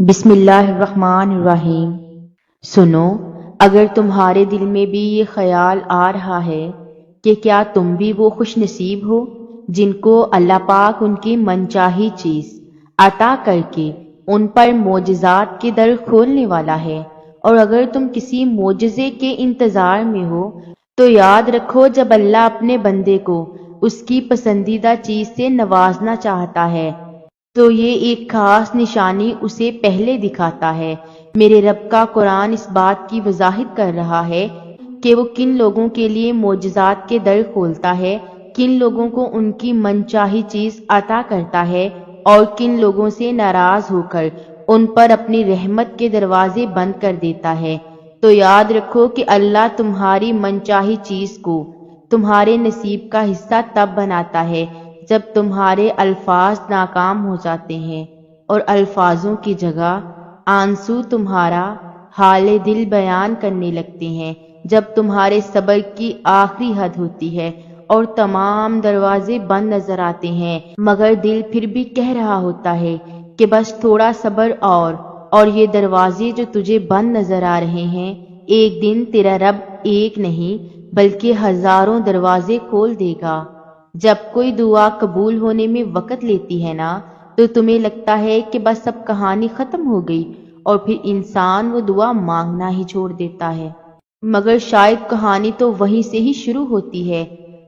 بسم اللہ الرحمن الرحیم۔ سنو، اگر تمہارے دل میں بھی یہ خیال آ رہا ہے کہ کیا تم بھی وہ خوش نصیب ہو جن کو اللہ پاک ان کی منچاہی چیز عطا کر کے ان پر معجزات کے در کھولنے والا ہے، اور اگر تم کسی معجزے کے انتظار میں ہو تو یاد رکھو جب اللہ اپنے بندے کو اس کی پسندیدہ چیز سے نوازنا چاہتا ہے تو یہ ایک خاص نشانی اسے پہلے دکھاتا ہے۔ میرے رب کا قرآن اس بات کی وضاحت کر رہا ہے کہ وہ کن لوگوں کے لیے معجزات کے در کھولتا ہے، کن لوگوں کو ان کی منچاہی چیز عطا کرتا ہے اور کن لوگوں سے ناراض ہو کر ان پر اپنی رحمت کے دروازے بند کر دیتا ہے۔ تو یاد رکھو کہ اللہ تمہاری منچاہی چیز کو تمہارے نصیب کا حصہ تب بناتا ہے جب تمہارے الفاظ ناکام ہو جاتے ہیں اور الفاظوں کی جگہ آنسو تمہارا حال دل بیان کرنے لگتے ہیں، جب تمہارے صبر کی آخری حد ہوتی ہے اور تمام دروازے بند نظر آتے ہیں مگر دل پھر بھی کہہ رہا ہوتا ہے کہ بس تھوڑا صبر اور یہ دروازے جو تجھے بند نظر آ رہے ہیں ایک دن تیرا رب ایک نہیں بلکہ ہزاروں دروازے کھول دے گا۔ جب کوئی دعا قبول ہونے میں وقت لیتی ہے نا تو تمہیں لگتا ہے کہ بس اب کہانی ختم ہو گئی اور پھر انسان وہ دعا مانگنا ہی چھوڑ دیتا ہے، مگر شاید کہانی تو وہیں سے ہی شروع ہوتی ہے۔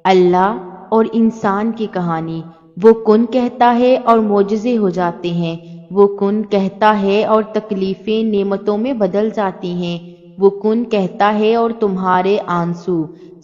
اللہ اور انسان کی کہانی، وہ کن کہتا ہے اور معجزے ہو جاتے ہیں، وہ کن کہتا ہے اور تکلیفیں نعمتوں میں بدل جاتی ہیں، وہ کن کہتا ہے اور تمہارے آنسو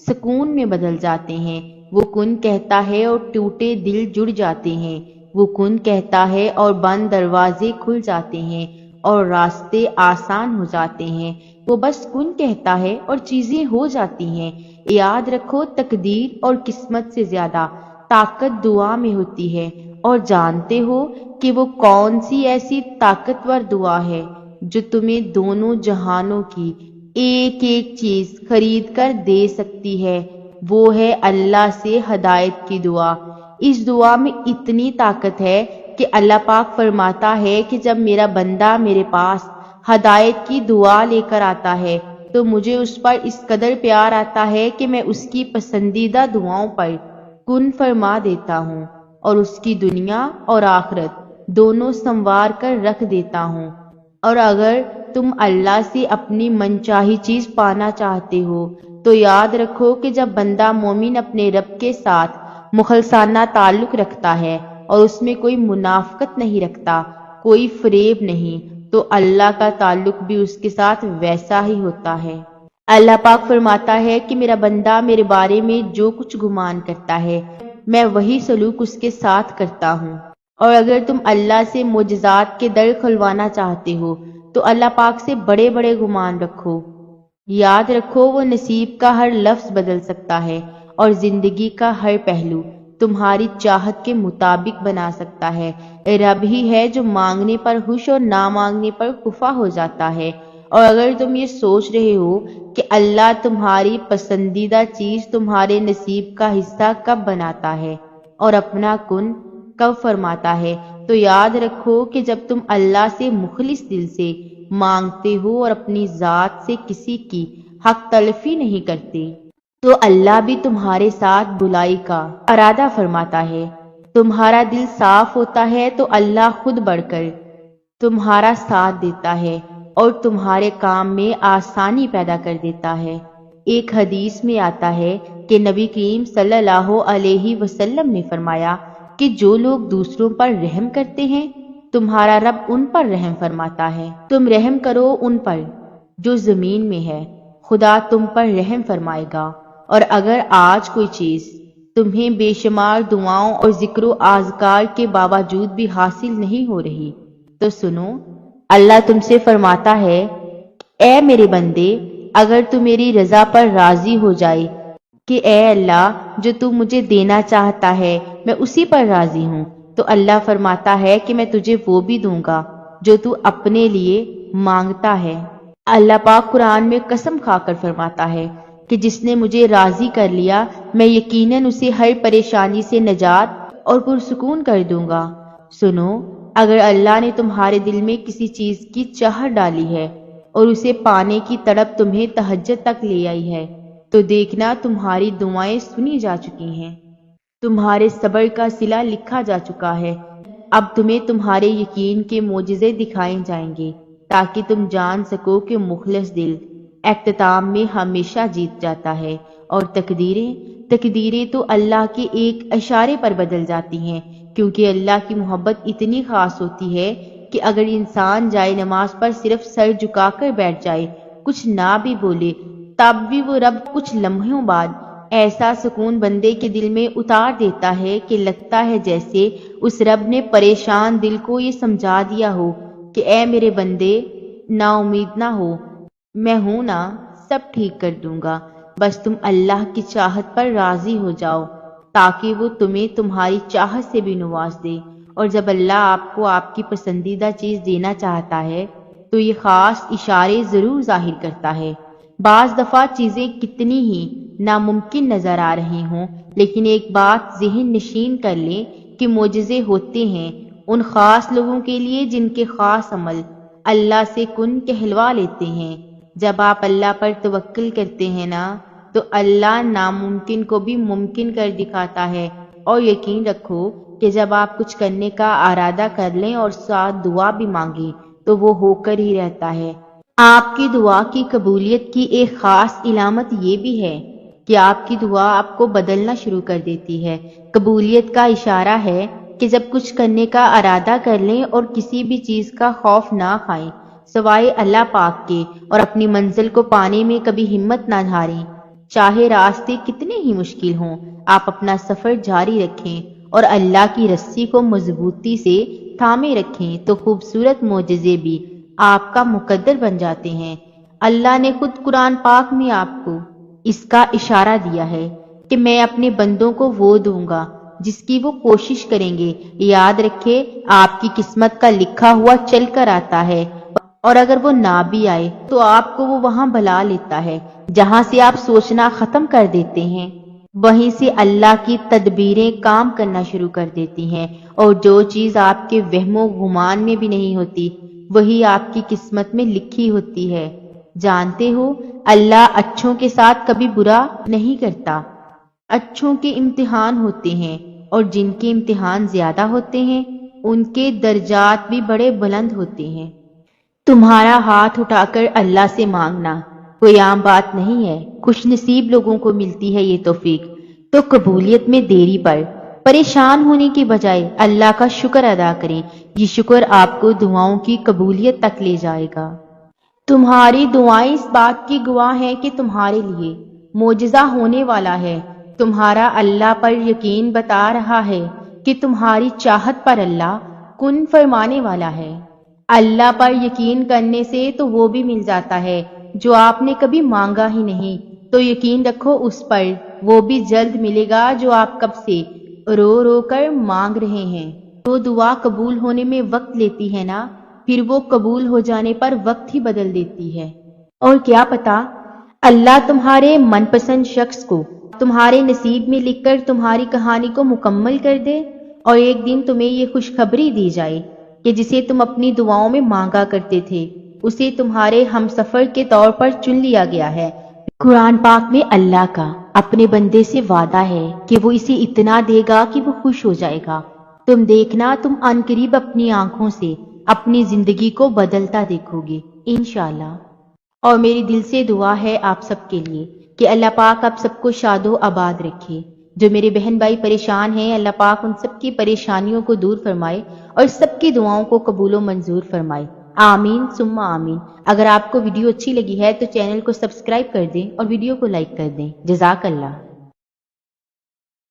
سکون میں بدل جاتے ہیں، وہ کن کہتا ہے اور ٹوٹے دل جڑ جاتے ہیں، وہ کن کہتا ہے اور بند دروازے کھل جاتے ہیں اور راستے آسان ہو جاتے ہیں، وہ بس کن کہتا ہے اور چیزیں ہو جاتی ہیں۔ یاد رکھو تقدیر اور قسمت سے زیادہ طاقت دعا میں ہوتی ہے، اور جانتے ہو کہ وہ کون سی ایسی طاقتور دعا ہے جو تمہیں دونوں جہانوں کی ایک ایک چیز خرید کر دے سکتی ہے، وہ ہے اللہ سے ہدایت کی دعا۔ اس دعا میں اتنی طاقت ہے کہ اللہ پاک فرماتا ہے کہ جب میرا بندہ میرے پاس ہدایت کی دعا لے کر آتا ہے تو مجھے اس پر اس قدر پیار آتا ہے کہ میں اس کی پسندیدہ دعاؤں پر کن فرما دیتا ہوں اور اس کی دنیا اور آخرت دونوں سنوار کر رکھ دیتا ہوں۔ اور اگر تم اللہ سے اپنی منچاہی چیز پانا چاہتے ہو تو یاد رکھو کہ جب بندہ مومن اپنے رب کے ساتھ مخلصانہ تعلق رکھتا ہے اور اس میں کوئی منافقت نہیں رکھتا، کوئی فریب نہیں، تو اللہ کا تعلق بھی اس کے ساتھ ویسا ہی ہوتا ہے۔ اللہ پاک فرماتا ہے کہ میرا بندہ میرے بارے میں جو کچھ گمان کرتا ہے میں وہی سلوک اس کے ساتھ کرتا ہوں۔ اور اگر تم اللہ سے معجزات کے در کھلوانا چاہتے ہو تو اللہ پاک سے بڑے بڑے گمان رکھو۔ یاد رکھو وہ نصیب کا ہر لفظ بدل سکتا ہے اور زندگی کا ہر پہلو تمہاری چاہت کے مطابق بنا سکتا ہے۔ رب ہی ہے جو مانگنے پر خوش اور نہ مانگنے پر خفا ہو جاتا ہے۔ اور اگر تم یہ سوچ رہے ہو کہ اللہ تمہاری پسندیدہ چیز تمہارے نصیب کا حصہ کب بناتا ہے اور اپنا کن کب فرماتا ہے، تو یاد رکھو کہ جب تم اللہ سے مخلص دل سے مانگتے ہو اور اپنی ذات سے کسی کی حق تلفی نہیں کرتے تو اللہ بھی تمہارے ساتھ بھلائی کا ارادہ فرماتا ہے۔ تمہارا دل صاف ہوتا ہے تو اللہ خود بڑھ کر تمہارا ساتھ دیتا ہے اور تمہارے کام میں آسانی پیدا کر دیتا ہے۔ ایک حدیث میں آتا ہے کہ نبی کریم صلی اللہ علیہ وسلم نے فرمایا کہ جو لوگ دوسروں پر رحم کرتے ہیں تمہارا رب ان پر رحم فرماتا ہے، تم رحم کرو ان پر جو زمین میں ہے، خدا تم پر رحم فرمائے گا۔ اور اگر آج کوئی چیز تمہیں بے شمار دعاؤں اور ذکر و اذکار کے باوجود بھی حاصل نہیں ہو رہی تو سنو، اللہ تم سے فرماتا ہے، اے میرے بندے، اگر تو میری رضا پر راضی ہو جائے کہ اے اللہ جو تو مجھے دینا چاہتا ہے میں اسی پر راضی ہوں، تو اللہ فرماتا ہے کہ میں تجھے وہ بھی دوں گا جو تو اپنے لیے مانگتا ہے۔ اللہ پاک قرآن میں قسم کھا کر فرماتا ہے کہ جس نے مجھے راضی کر لیا میں یقیناً اسے ہر پریشانی سے نجات اور پرسکون کر دوں گا۔ سنو، اگر اللہ نے تمہارے دل میں کسی چیز کی چاہت ڈالی ہے اور اسے پانے کی تڑپ تمہیں تہجد تک لے آئی ہے تو دیکھنا تمہاری دعائیں سنی جا چکی ہیں، تمہارے صبر کا صلہ لکھا جا چکا ہے۔ اب تمہیں تمہارے یقین کے معجزے دکھائے جائیں گے تاکہ تم جان سکو کہ مخلص دل اختتام میں ہمیشہ جیت جاتا ہے، اور تقدیریں تو اللہ کے ایک اشارے پر بدل جاتی ہیں، کیونکہ اللہ کی محبت اتنی خاص ہوتی ہے کہ اگر انسان جائے نماز پر صرف سر جھکا کر بیٹھ جائے، کچھ نہ بھی بولے، تب بھی وہ رب کچھ لمحوں بعد ایسا سکون بندے کے دل میں اتار دیتا ہے کہ لگتا ہے جیسے اس رب نے پریشان دل کو یہ سمجھا دیا ہو کہ اے میرے بندے، نا امید نہ ہو، میں ہوں نا، سب ٹھیک کر دوں گا، بس تم اللہ کی چاہت پر راضی ہو جاؤ تاکہ وہ تمہیں تمہاری چاہت سے بھی نواز دے۔ اور جب اللہ آپ کو آپ کی پسندیدہ چیز دینا چاہتا ہے تو یہ خاص اشارے ضرور ظاہر کرتا ہے۔ بعض دفعہ چیزیں کتنی ہی ناممکن نظر آ رہی ہوں، لیکن ایک بات ذہن نشین کر لیں کہ معجزے ہوتے ہیں ان خاص لوگوں کے لیے جن کے خاص عمل اللہ سے کن کہلوا لیتے ہیں۔ جب آپ اللہ پر توکل کرتے ہیں نا تو اللہ ناممکن کو بھی ممکن کر دکھاتا ہے، اور یقین رکھو کہ جب آپ کچھ کرنے کا ارادہ کر لیں اور ساتھ دعا بھی مانگیں تو وہ ہو کر ہی رہتا ہے۔ آپ کی دعا کی قبولیت کی ایک خاص علامت یہ بھی ہے کہ آپ کی دعا آپ کو بدلنا شروع کر دیتی ہے۔ قبولیت کا اشارہ ہے کہ جب کچھ کرنے کا ارادہ کر لیں اور کسی بھی چیز کا خوف نہ کھائیں سوائے اللہ پاک کے، اور اپنی منزل کو پانے میں کبھی ہمت نہ ہاریں، چاہے راستے کتنے ہی مشکل ہوں، آپ اپنا سفر جاری رکھیں اور اللہ کی رسی کو مضبوطی سے تھامے رکھیں تو خوبصورت معجزے بھی آپ کا مقدر بن جاتے ہیں۔ اللہ نے خود قرآن پاک میں آپ کو اس کا اشارہ دیا ہے کہ میں اپنے بندوں کو وہ دوں گا جس کی وہ کوشش کریں گے۔ یاد رکھے، آپ کی قسمت کا لکھا ہوا چل کر آتا ہے، اور اگر وہ نہ بھی آئے تو آپ کو وہ وہاں بلا لیتا ہے جہاں سے آپ سوچنا ختم کر دیتے ہیں، وہیں سے اللہ کی تدبیریں کام کرنا شروع کر دیتی ہیں، اور جو چیز آپ کے وہم و گمان میں بھی نہیں ہوتی وہی آپ کی قسمت میں لکھی ہوتی ہے۔ جانتے ہو، اللہ اچھوں کے ساتھ کبھی برا نہیں کرتا۔ اچھوں کے امتحان ہوتے ہیں، اور جن کے امتحان زیادہ ہوتے ہیں ان کے درجات بھی بڑے بلند ہوتے ہیں۔ تمہارا ہاتھ اٹھا کر اللہ سے مانگنا کوئی عام بات نہیں ہے، خوش نصیب لوگوں کو ملتی ہے یہ توفیق۔ تو قبولیت میں دیری پر پریشان ہونے کی بجائے اللہ کا شکر ادا کریں، یہ شکر آپ کو دعاؤں کی قبولیت تک لے جائے گا۔ تمہاری دعائیں اس بات کی گواہ ہیں کہ تمہارے لیے معجزہ ہونے والا ہے۔ تمہارا اللہ پر یقین بتا رہا ہے کہ تمہاری چاہت پر اللہ کن فرمانے والا ہے۔ اللہ پر یقین کرنے سے تو وہ بھی مل جاتا ہے جو آپ نے کبھی مانگا ہی نہیں، تو یقین رکھو اس پر وہ بھی جلد ملے گا جو آپ کب سے رو رو کر مانگ رہے ہیں۔ تو دعا قبول ہونے میں وقت لیتی ہے نا، پھر وہ قبول ہو جانے پر وقت ہی بدل دیتی ہے۔ اور کیا پتا اللہ تمہارے من پسند شخص کو تمہارے نصیب میں لکھ کر تمہاری کہانی کو مکمل کر دے، اور ایک دن تمہیں یہ خوشخبری دی جائے کہ جسے تم اپنی دعاؤں میں مانگا کرتے تھے اسے تمہارے ہم سفر کے طور پر چن لیا گیا ہے۔ قرآن پاک میں اللہ کا اپنے بندے سے وعدہ ہے کہ وہ اسے اتنا دے گا کہ وہ خوش ہو جائے گا۔ تم دیکھنا، تم عنقریب اپنی آنکھوں سے اپنی زندگی کو بدلتا دیکھو گے انشاءاللہ۔ اور میری دل سے دعا ہے آپ سب کے لیے کہ اللہ پاک آپ سب کو شاد و آباد رکھے۔ جو میرے بہن بھائی پریشان ہیں، اللہ پاک ان سب کی پریشانیوں کو دور فرمائے اور سب کی دعاؤں کو قبول و منظور فرمائے، آمین ثم آمین۔ اگر آپ کو ویڈیو اچھی لگی ہے تو چینل کو سبسکرائب کر دیں اور ویڈیو کو لائک کر دیں۔ جزاک اللہ۔